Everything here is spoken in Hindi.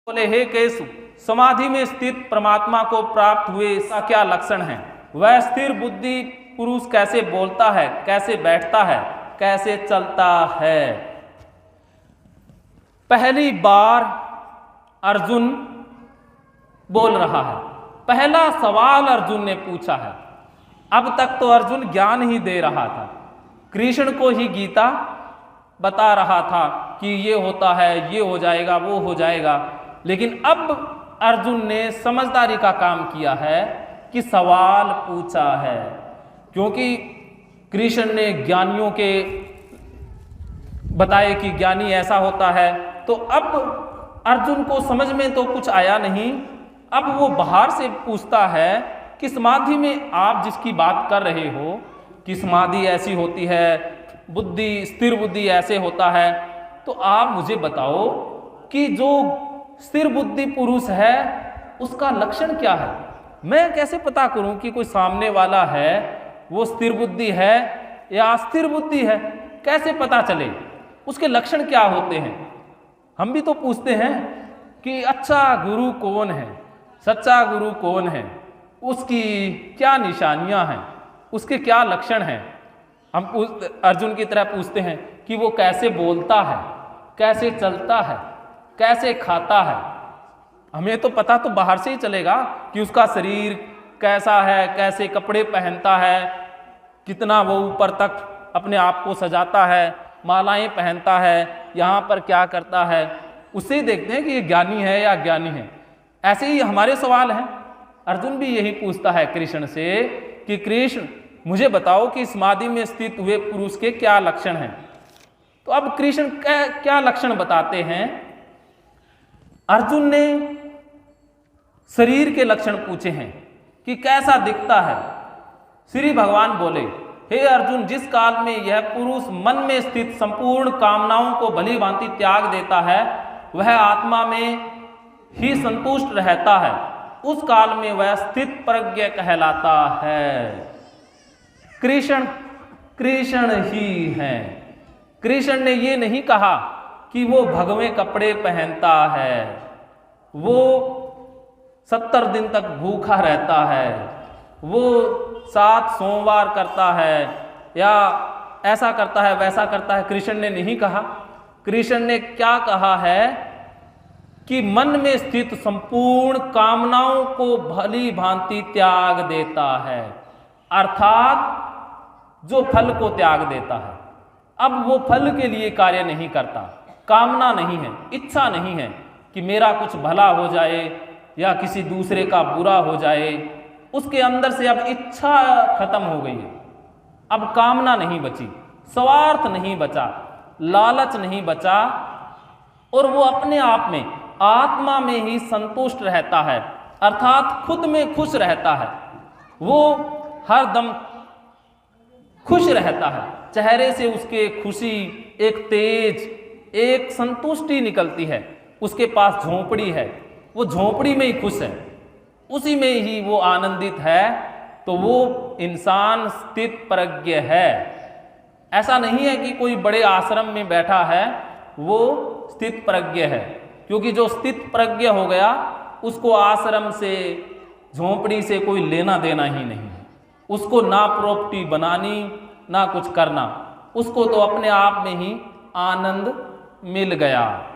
बोले, हे केशु, समाधि में स्थित परमात्मा को प्राप्त हुए इसका क्या लक्षण है? वह स्थिर बुद्धि पुरुष कैसे बोलता है, कैसे बैठता है, कैसे चलता है? पहली बार अर्जुन बोल रहा है, पहला सवाल अर्जुन ने पूछा है। अब तक तो अर्जुन ज्ञान ही दे रहा था, कृष्ण को ही गीता बता रहा था कि ये होता है, ये हो जाएगा, वो हो जाएगा। लेकिन अब अर्जुन ने समझदारी का काम किया है कि सवाल पूछा है, क्योंकि कृष्ण ने ज्ञानियों के बताए कि ज्ञानी ऐसा होता है। तो अब अर्जुन को समझ में तो कुछ आया नहीं। अब वो बाहर से पूछता है कि समाधि में आप जिसकी बात कर रहे हो कि समाधि ऐसी होती है, बुद्धि स्थिर बुद्धि ऐसे होता है, तो आप मुझे बताओ कि जो स्थिर बुद्धि पुरुष है उसका लक्षण क्या है? मैं कैसे पता करूं कि कोई सामने वाला है वो स्थिर बुद्धि है या अस्थिर बुद्धि है? कैसे पता चले? उसके लक्षण क्या होते हैं? हम भी तो पूछते हैं कि अच्छा गुरु कौन है, सच्चा गुरु कौन है, उसकी क्या निशानियां हैं, उसके क्या लक्षण हैं। हम अर्जुन की तरह पूछते हैं कि वो कैसे बोलता है, कैसे चलता है, कैसे खाता है। हमें तो पता तो बाहर से ही चलेगा कि उसका शरीर कैसा है, कैसे कपड़े पहनता है, कितना वो ऊपर तक अपने आप को सजाता है, मालाएं पहनता है, यहाँ पर क्या करता है, उससे ही देखते हैं कि ये ज्ञानी है या अज्ञानी है। ऐसे ही हमारे सवाल हैं। अर्जुन भी यही पूछता है कृष्ण से कि कृष्ण मुझे बताओ कि समाधि में स्थित हुए पुरुष के क्या लक्षण हैं। तो अब कृष्ण क्या लक्षण बताते हैं? अर्जुन ने शरीर के लक्षण पूछे हैं कि कैसा दिखता है। श्री भगवान बोले, हे अर्जुन, जिस काल में यह पुरुष मन में स्थित संपूर्ण कामनाओं को भली भांति त्याग देता है, वह आत्मा में ही संतुष्ट रहता है, उस काल में वह स्थित प्रज्ञ कहलाता है। कृष्ण ही है। कृष्ण ने ये नहीं कहा कि वो भगवे कपड़े पहनता है, वो 70 दिन तक भूखा रहता है, वो 7 सोमवार करता है या ऐसा करता है वैसा करता है। कृष्ण ने नहीं कहा। कृष्ण ने क्या कहा है कि मन में स्थित संपूर्ण कामनाओं को भली भांति त्याग देता है, अर्थात जो फल को त्याग देता है। अब वो फल के लिए कार्य नहीं करता, कामना नहीं है, इच्छा नहीं है कि मेरा कुछ भला हो जाए या किसी दूसरे का बुरा हो जाए। उसके अंदर से अब इच्छा खत्म हो गई है, अब कामना नहीं बची, स्वार्थ नहीं बचा, लालच नहीं बचा, और वो अपने आप में आत्मा में ही संतुष्ट रहता है, अर्थात खुद में खुश रहता है। वो हर दम खुश रहता है, चेहरे से उसके खुशी, एक तेज, एक संतुष्टि निकलती है। उसके पास झोंपड़ी है, वो झोंपड़ी में ही खुश है, उसी में ही वो आनंदित है। तो वो इंसान स्थित प्रज्ञ है। ऐसा नहीं है कि कोई बड़े आश्रम में बैठा है वो स्थित प्रज्ञ है, क्योंकि जो स्थित प्रज्ञ हो गया उसको आश्रम से, झोंपड़ी से कोई लेना देना ही नहीं है। उसको ना प्रॉपर्टी बनानी, ना कुछ करना, उसको तो अपने आप में ही आनंद मिल गया।